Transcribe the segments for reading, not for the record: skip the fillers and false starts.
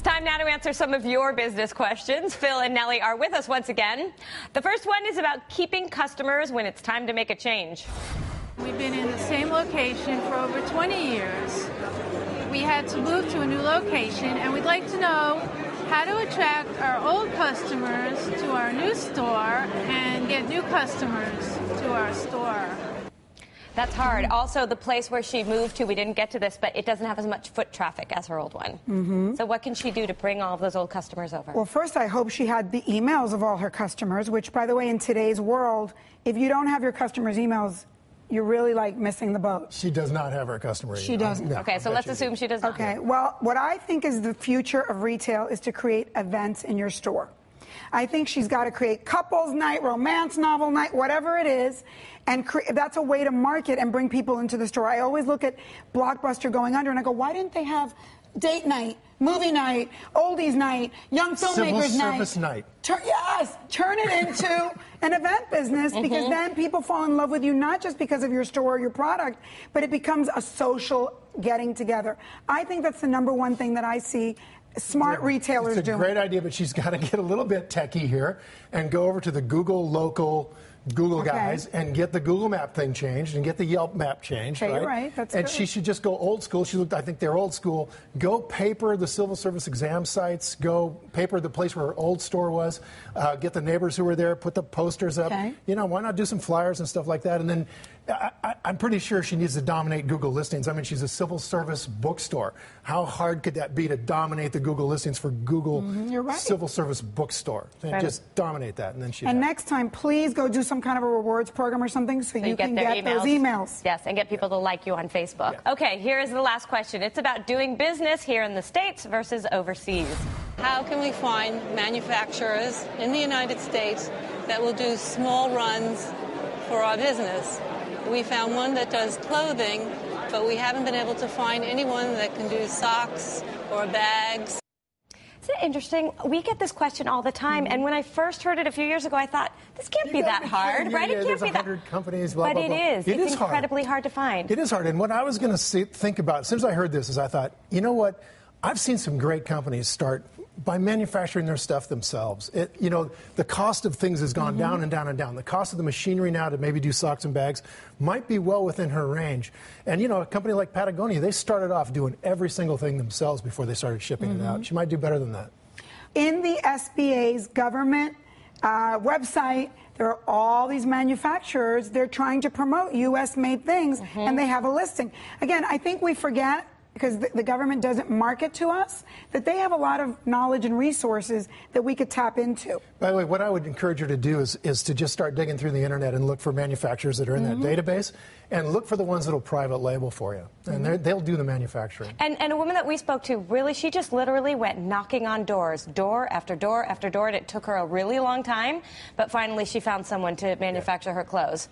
Time now to answer some of your business questions. Phil and Nely are with us once again. The first one is about keeping customers when it's time to make a change. We've been in the same location for over 20 years. We had to move to a new location, and we'd like to know how to attract our old customers to our new store and get new customers to our store. That's hard. Also, the place where she moved to, we didn't get to this, but it doesn't have as much foot traffic as her old one. So what can she do to bring all of those old customers over? Well, first, I hope she had the emails of all her customers, which, by the way, in today's world, if you don't have your customers' emails, you're really, like, missing the boat. She does not have her customer email. She doesn't. No, okay, so let's assume she does not. Okay, well, what I think is the future of retail is to create events in your store. I think she's got to create couples night, romance novel night, whatever it is, and that's a way to market and bring people into the store. I always look at Blockbuster going under, and I go, why didn't they have date night, movie night, oldies night, young filmmakers night? Civil service night. Turn it into an event business, because then people fall in love with you, not just because of your store or your product, but it becomes a social getting together. I think that's the number one thing that I see smart retailers doing. It's a great idea, but she's got to get a little bit techie here and go over to the Google guys and get the Google map thing changed and get the Yelp map changed. Okay, you're right. That's and good. she should just go old school. I think they're old school. Go paper the civil service exam sites. Go paper the place where her old store was. Get the neighbors who were there. Put the posters up. Okay. You know, why not do some flyers and stuff like that? And then I'm pretty sure she needs to dominate Google listings. I mean, she's a civil service bookstore. How hard could that be to dominate the Google listings for Google civil service bookstore? And just dominate that, and then And next time, please go do some kind of a rewards program or something so you can get those emails. Yes, and get people to like you on Facebook. Yeah. Okay, here is the last question. It's about doing business here in the States versus overseas. How can we find manufacturers in the United States that will do small runs for our business? We found one that does clothing, but we haven't been able to find anyone that can do socks or bags. Isn't it interesting? We get this question all the time, and when I first heard it a few years ago, I thought, this can't be that hard, right? It can't be that hard. Companies, blah, but blah, blah. It is. It's incredibly hard to find. It is hard, and what I was going to think about, as soon as I heard this, is I thought, you know what? I've seen some great companies start by manufacturing their stuff themselves. The cost of things has gone down and down and down. The cost of the machinery now to maybe do socks and bags might be well within her range. And, a company like Patagonia, they started off doing every single thing themselves before they started shipping it out. She might do better than that. In the SBA's government website, there are all these manufacturers. They're trying to promote U.S.-made things, and they have a listing. Again, I think we forget, because the government doesn't market to us, that they have a lot of knowledge and resources that we could tap into. By the way, what I would encourage her to do is to just start digging through the internet and look for manufacturers that are in that database, and look for the ones that will private label for you. And they'll do the manufacturing. And a woman that we spoke to, really, she just literally went knocking on doors, door after door after door, and it took her a really long time, but finally she found someone to manufacture her clothes.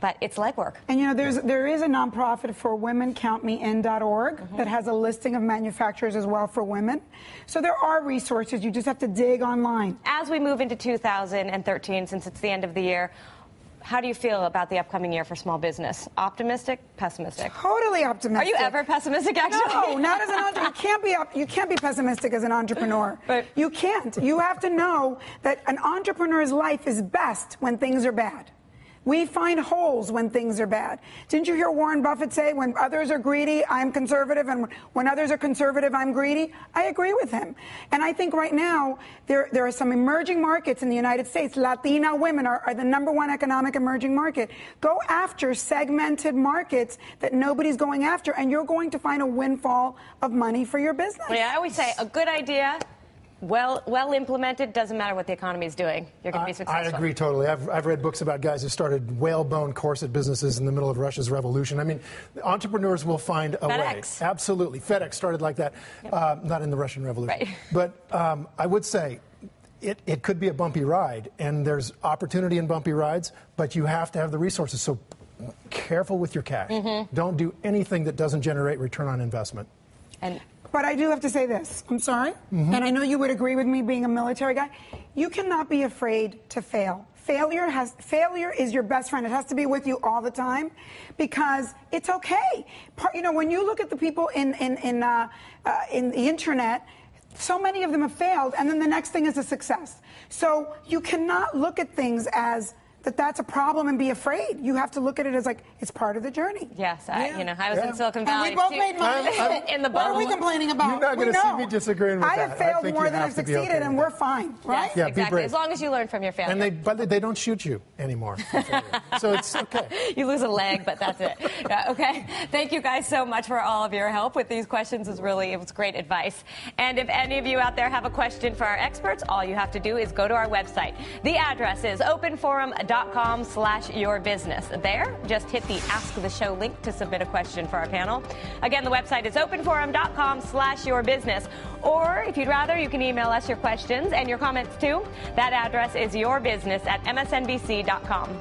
But it's legwork. And there is a nonprofit for womencountmein.org that has a listing of manufacturers as well for women. So there are resources. You just have to dig online. As we move into 2013, since it's the end of the year, how do you feel about the upcoming year for small business? Optimistic, pessimistic? Totally optimistic. Are you ever pessimistic, actually? No, not as an entrepreneur. You can't be pessimistic as an entrepreneur. Right. You can't. You have to know that an entrepreneur's life is best when things are bad. We find holes when things are bad. Didn't you hear Warren Buffett say, when others are greedy, I'm conservative, and when others are conservative, I'm greedy? I agree with him. And I think right now, there are some emerging markets in the United States. Latina women are the #1 economic emerging market. Go after segmented markets that nobody's going after, and you're going to find a windfall of money for your business. Yeah, I always say, a good idea, well implemented, doesn't matter what the economy is doing. You're going to be successful. I agree totally. I've read books about guys who started whalebone corset businesses in the middle of Russia's revolution. I mean, entrepreneurs will find a way. Absolutely. FedEx started like that, not in the Russian Revolution. Right. But I would say it could be a bumpy ride, and there's opportunity in bumpy rides, but you have to have the resources. So careful with your cash. Don't do anything that doesn't generate return on investment. But I do have to say this. I'm sorry. And I know you would agree with me being a military guy. You cannot be afraid to fail. Failure is your best friend. It has to be with you all the time, because it's okay. When you look at the people in the internet, So many of them have failed, and then the next thing is a success. So you cannot look at things as that's a problem and be afraid. You have to look at it as like it's part of the journey. Yes, I was in Silicon Valley. And we both made money. In the What are bubble. we complaining about? You're not going to see me disagreeing with I that. have failed think more you than have I've to be succeeded, okay and with we're that. fine, right? Yes, Yeah, be exactly. brave. As long as you learn from your failure. And they don't shoot you anymore. So it's okay. You lose a leg, but that's it. Yeah, okay. Thank you guys so much for all of your help with these questions. It was great advice. And if any of you out there have a question for our experts, all you have to do is go to our website. The address is openforum.com/yourbusiness. There, just hit the Ask the Show link to submit a question for our panel. Again, the website is openforum.com/yourbusiness. Or if you'd rather, you can email us your questions and your comments too. That address is yourbusiness@msnbc.com.